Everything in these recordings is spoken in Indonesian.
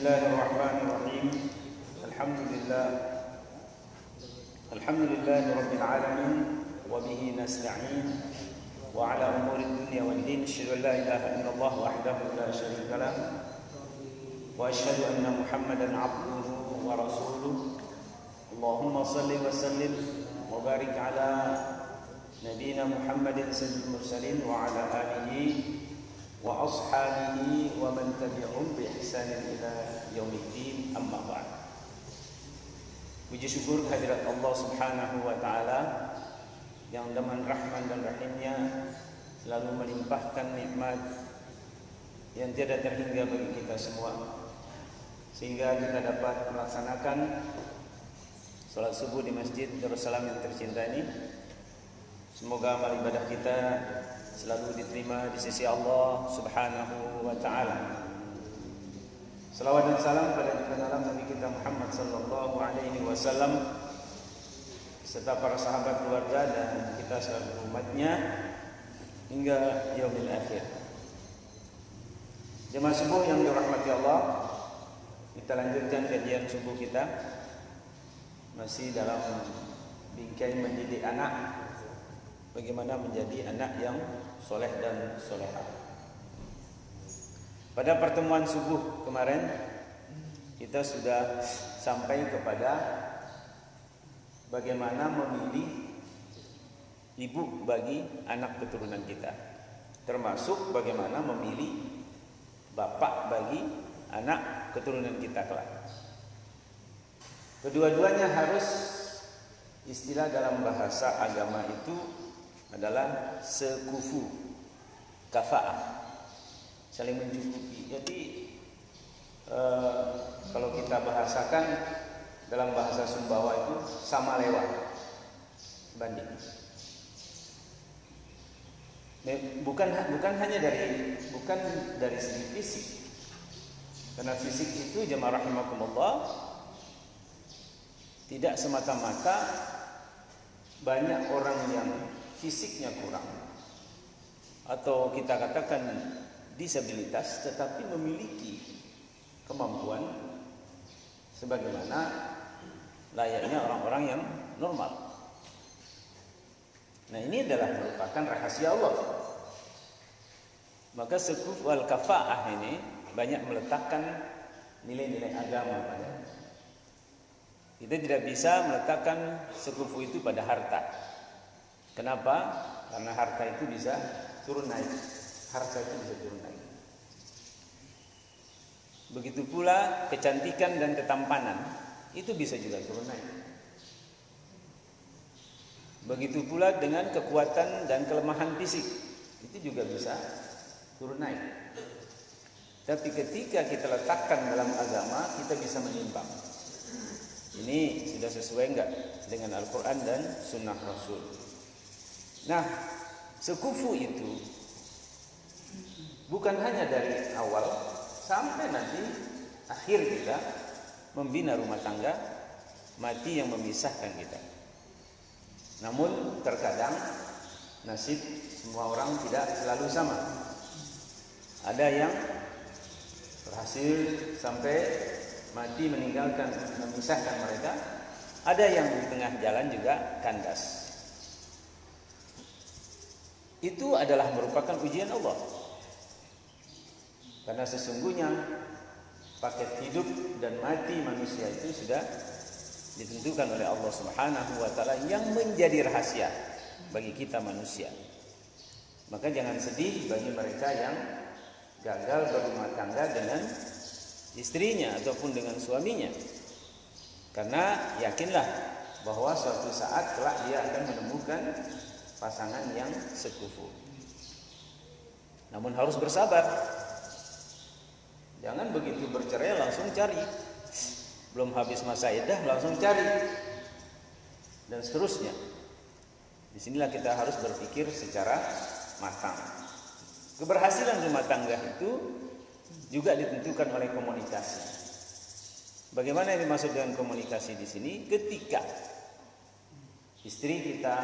Bismillahirrahmanirrahim. Alhamdulillahi rabbil alamin wa bihi nasta'in wa ala umuri dunya wad din. Asyhadu an la ilaha illallah wahdahu la syarika lah wa asyhadu anna Muhammadan 'abduhu wa rasuluh. Allahumma shalli wa sallim wa barik ala nabiyyina Muhammadin sayyidil mursalin wa ala alihi wa ashabihi wa man tabi'ahum bi ihsanin ila yaumiddin, amma ba'd. Puji syukur kehadirat Allah Subhanahu wa taala yang dengan rahman dan rahimnya selalu melimpahkan nikmat yang tiada terhingga bagi kita semua, sehingga kita dapat melaksanakan salat subuh di Masjid Darussalam yang tercinta ini. Semoga amal ibadah kita selalu diterima di sisi Allah Subhanahu wa taala. Salawat dan salam pada junjungan Nabi kita Muhammad sallallahu alaihi wasallam serta para sahabat, keluarga dan kita seluruh umatnya hingga yaumil akhir. Jemaah subuh yang dirahmati Allah, kita lanjutkan kajian subuh kita masih dalam bingkai mendidik anak. Bagaimana menjadi anak yang soleh dan solehah. Pada pertemuan subuh kemarin kita sudah sampai kepada bagaimana memilih ibu bagi anak keturunan kita, termasuk bagaimana memilih bapak bagi anak keturunan kita kelak. Kedua-duanya harus, istilah dalam bahasa agama itu adalah sekufu, kafa'ah, saling mencukupi. Jadi kalau kita bahasakan dalam bahasa Sumbawa itu sama lewat, banding. Bukan hanya dari segi fisik, karena fisik itu jemaah rahimakumullah tidak semata-mata banyak orang yang fisiknya kurang atau kita katakan disabilitas tetapi memiliki kemampuan sebagaimana layaknya orang-orang yang normal. Nah, ini adalah merupakan rahasia Allah. Maka sukuf wal kafa'ah ini banyak meletakkan nilai-nilai agama pada. Kita tidak bisa meletakkan sekufu itu pada harta. Kenapa? Karena harta itu bisa turun naik. Harta itu bisa turun naik. Begitu pula kecantikan dan ketampanan itu bisa juga turun naik. Begitu pula dengan kekuatan dan kelemahan fisik itu juga bisa turun naik. Tapi ketika kita letakkan dalam agama, kita bisa menimbang. Ini sudah sesuai enggak dengan Al-Quran dan Sunnah Rasul. Nah, sekufu itu bukan hanya dari awal sampai nanti akhir kita membina rumah tangga, mati yang memisahkan kita. Namun terkadang nasib semua orang tidak selalu sama. Ada yang berhasil sampai mati meninggalkan, memisahkan mereka. Ada yang di tengah jalan juga kandas. Itu adalah merupakan ujian Allah. Karena sesungguhnya paket hidup dan mati manusia itu sudah ditentukan oleh Allah Subhanahu wa taala yang menjadi rahasia bagi kita manusia. Maka jangan sedih bagi mereka yang gagal berumah tangga dengan istrinya ataupun dengan suaminya. Karena yakinlah bahwa suatu saat kelak dia akan menemukan pasangan yang sekufu. Namun harus bersabar. Jangan begitu bercerai langsung cari. Belum habis masa iddah langsung cari. Dan seterusnya. Disinilah kita harus berpikir secara matang. Keberhasilan rumah tangga itu juga ditentukan oleh komunikasi. Bagaimana yang dimaksud dengan komunikasi di sini? Ketika istri kita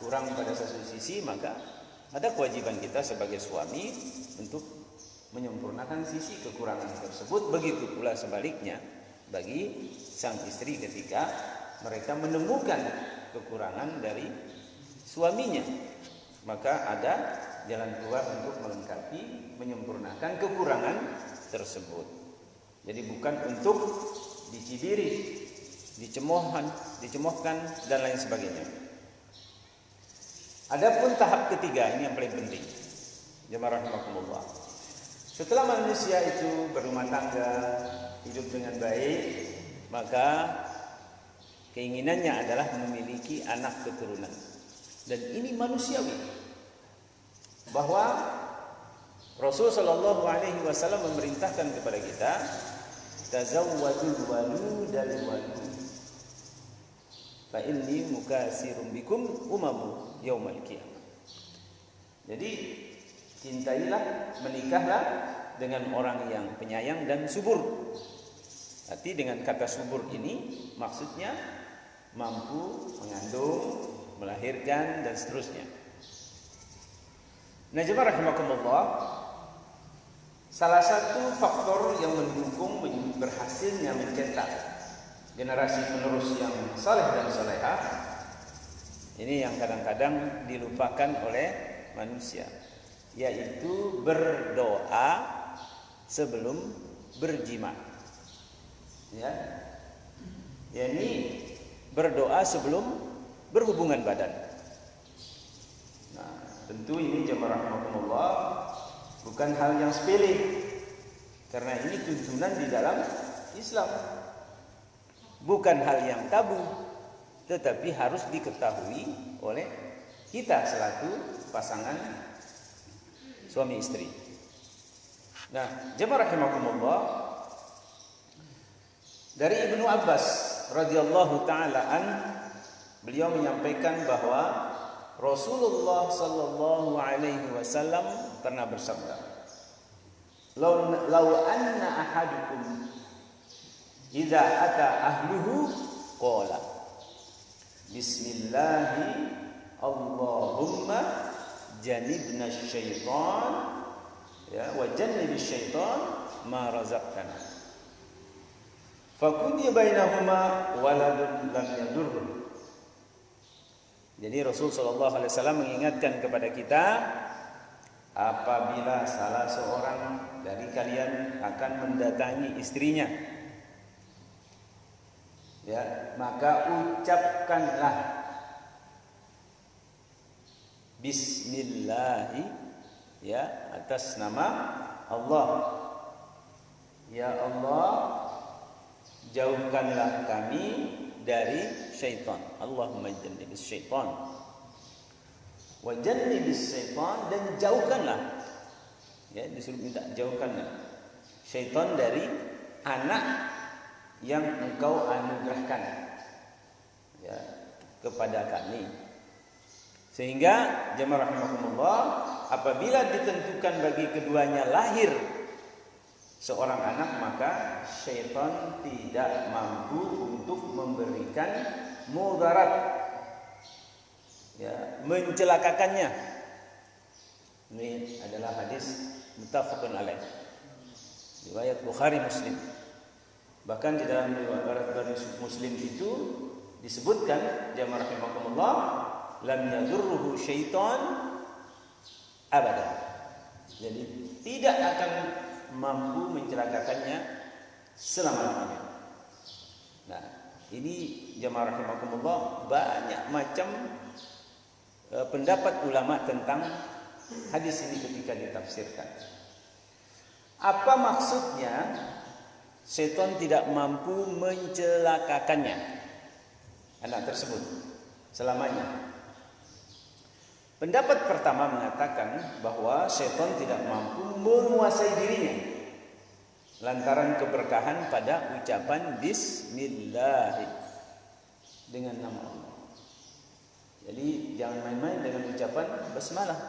kurang pada satu sisi, maka ada kewajiban kita sebagai suami untuk menyempurnakan sisi kekurangan tersebut. Begitu pula sebaliknya bagi sang istri ketika mereka menemukan kekurangan dari suaminya, maka ada jalan keluar untuk melengkapi, menyempurnakan kekurangan tersebut. Jadi bukan untuk dicibiri, dicemoohkan dan lain sebagainya. Adapun tahap ketiga, ini yang paling penting, jemaah rahimakumullah. Setelah manusia itu berumah tangga, hidup dengan baik, maka keinginannya adalah memiliki anak keturunan. Dan ini manusiawi, bahwa Rasul sallallahu alaihi wasallam memerintahkan kepada kita, tazawwadul waludal walud fa inni mukasirum bikum umamu yaumal qiyamah. Jadi cintailah, menikahlah dengan orang yang penyayang dan subur. Arti dengan kata subur ini maksudnya mampu mengandung, melahirkan dan seterusnya. Nah, jemaah rahimakumullah, salah satu faktor yang mendukung berhasilnya mencetak generasi penerus yang saleh dan salehah, ini yang kadang-kadang dilupakan oleh manusia, yaitu berdoa sebelum berjima. Ya, yakni berdoa sebelum berhubungan badan. Nah, tentu ini jemaah rahimakumullah bukan hal yang sepele, karena ini tuntunan di dalam Islam. Bukan hal yang tabu, tetapi harus diketahui oleh kita selaku pasangan suami istri. Nah, jemaah rahimakumullah, dari Ibnu Abbas radhiyallahu taala an, beliau menyampaikan bahwa Rasulullah sallallahu alaihi wasallam pernah bersabda, "Lau anna ahadukum idza ata ahluhu qala bismillahi Allahumma janibna syaitan ya wa janibis syaitan ma razaqtana fakunya bainahuma waladun lam yadurru." Jadi Rasul sallallahu alaihi wasallam mengingatkan kepada kita, apabila salah seorang dari kalian akan mendatangi istrinya, ya, maka ucapkanlah bismillahi, ya, atas nama Allah. Ya Allah, jauhkanlah kami dari syaitan. Allahumma jannibis syaitan wa jannibis syaitan, dan jauhkanlah, ya, disuruh minta jauhkanlah syaitan dari anak yang engkau anugerahkan, ya, kepada kami. Sehingga jemaah rahimakumullah, apabila ditentukan bagi keduanya lahir seorang anak, maka syaitan tidak mampu untuk memberikan mudarat, ya, mencelakakannya. Ini adalah hadis muttafaqun alaih, riwayat Bukhari Muslim. Bahkan di dalam riwayat Muslim itu disebutkan, jamaah rahimakumullah, lam yadurruhu syaitan abada. Jadi tidak akan mampu mencelakakannya selama-lamanya. Nah, ini jamaah rahimakumullah, banyak macam pendapat ulama tentang hadis ini ketika ditafsirkan. Apa maksudnya setan tidak mampu mencelakakannya, anak tersebut, selamanya? Pendapat pertama mengatakan bahwa setan tidak mampu menguasai dirinya lantaran keberkahan pada ucapan bismillah dengan nama Allah. Jadi jangan main-main dengan ucapan basmalah.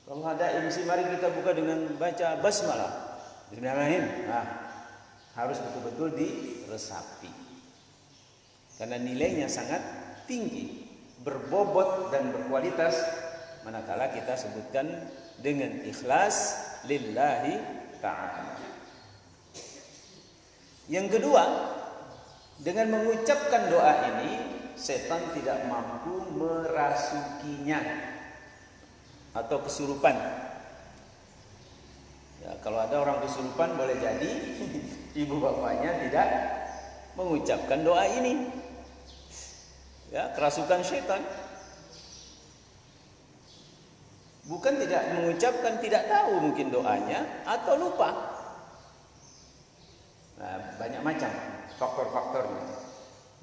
Kalau ada MC, mari kita buka dengan baca basmalah, bismillahirrahmanirrahim. Nah, harus betul-betul diresapi, karena nilainya sangat tinggi, berbobot dan berkualitas, manakala kita sebutkan dengan ikhlas lillahi ta'ala. Yang kedua, dengan mengucapkan doa ini setan tidak mampu merasukinya atau kesurupan. Ya, kalau ada orang kesurupan boleh jadi ibu bapaknya tidak mengucapkan doa ini. Ya, kerasukan setan. Bukan tidak mengucapkan, tidak tahu mungkin doanya atau lupa. Nah, banyak macam faktor-faktornya.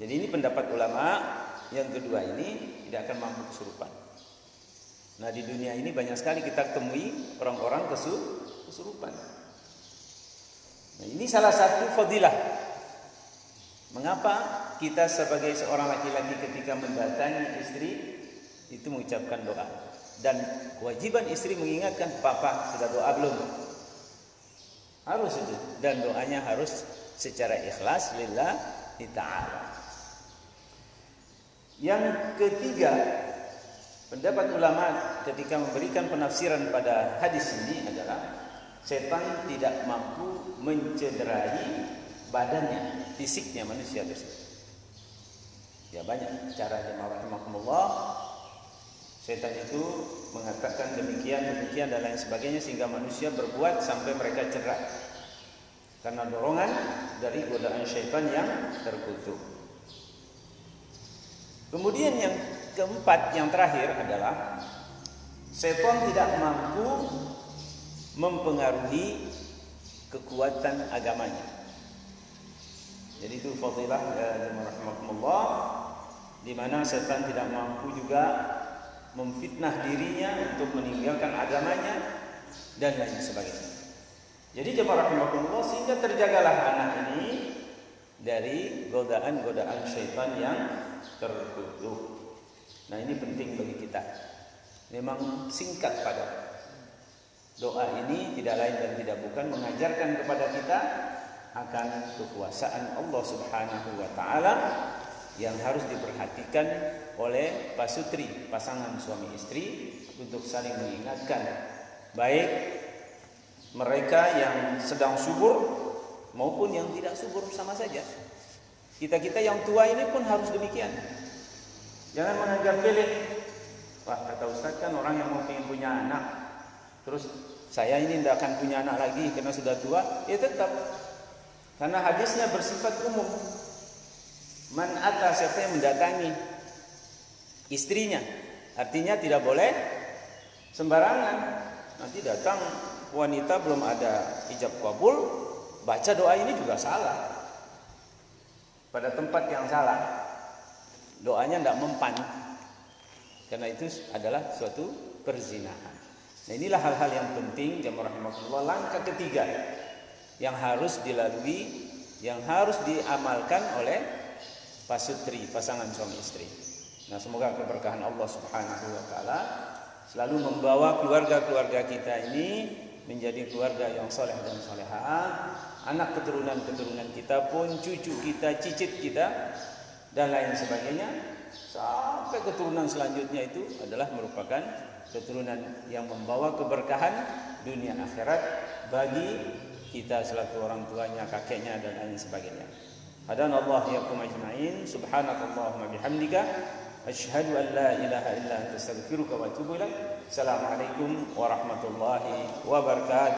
Jadi ini pendapat ulama yang kedua ini tidak akan mampu kesurupan. Nah, di dunia ini banyak sekali kita temui orang-orang kesurupan. Nah, ini salah satu fadilah. Mengapa kita sebagai seorang laki-laki ketika mendatangi istri itu mengucapkan doa? Dan kewajiban istri mengingatkan, papa sudah doa belum? Harus itu. Dan doanya harus secara ikhlas lillahi ta'ala. Yang ketiga, pendapat ulama ketika memberikan penafsiran pada hadis ini adalah setan tidak mampu mencederai badannya, fisiknya manusia tersebut. Ya, banyak cara jemaah rahimakumullah. Setan itu mengatakan demikian dan lain sebagainya sehingga manusia berbuat sampai mereka cerai karena dorongan dari godaan syaitan yang terkutuk. Kemudian yang keempat, yang terakhir adalah setan tidak mampu mempengaruhi kekuatan agamanya. Jadi itu fadilah ya rahimakumullah, di mana setan tidak mampu juga memfitnah dirinya untuk meninggalkan agamanya dan lain sebagainya. Jadi jemaah rahimakumullah, sehingga terjagalah anak ini dari godaan-godaan syaitan yang terkutuk. Nah, ini penting bagi kita. Memang singkat padat. Doa ini tidak lain dan tidak bukan mengajarkan kepada kita akan kekuasaan Allah Subhanahu wa taala yang harus diperhatikan oleh pasutri, pasangan suami istri, untuk saling mengingatkan, baik mereka yang sedang subur maupun yang tidak subur sama saja. Kita yang tua ini pun harus demikian. Jangan menganggap pelik. Wah, kata Ustaz kan orang yang mau ingin punya anak, terus saya ini tidak akan punya anak lagi karena sudah tua. Ya tetap, karena hadisnya bersifat umum. Man ata, siapa yang mendatangi istrinya, artinya tidak boleh sembarangan. Nanti datang wanita belum ada ijab kabul, baca doa ini juga salah, pada tempat yang salah, doanya tidak mempan, karena itu adalah suatu perzinahan. Nah, inilah hal-hal yang penting jemaah rahimakumullah. Langkah ketiga yang harus dilalui, yang harus diamalkan oleh pasutri, pasangan suami istri. Nah, semoga keberkahan Allah Subhanahu wa taala selalu membawa keluarga-keluarga kita ini menjadi keluarga yang saleh dan salehah. Anak keturunan-keturunan kita pun, cucu kita, cicit kita dan lain sebagainya, sampai keturunan selanjutnya itu adalah merupakan keturunan yang membawa keberkahan dunia akhirat bagi kita selaku orang tuanya, kakeknya dan lain sebagainya. Hadanallahu iyyakum ajma'in. Subhanakallahumma bihamdika asyhadu an la ilaha illa anta astaghfiruka wa atubu ilaik. Assalamualaikum warahmatullahi wabarakatuh.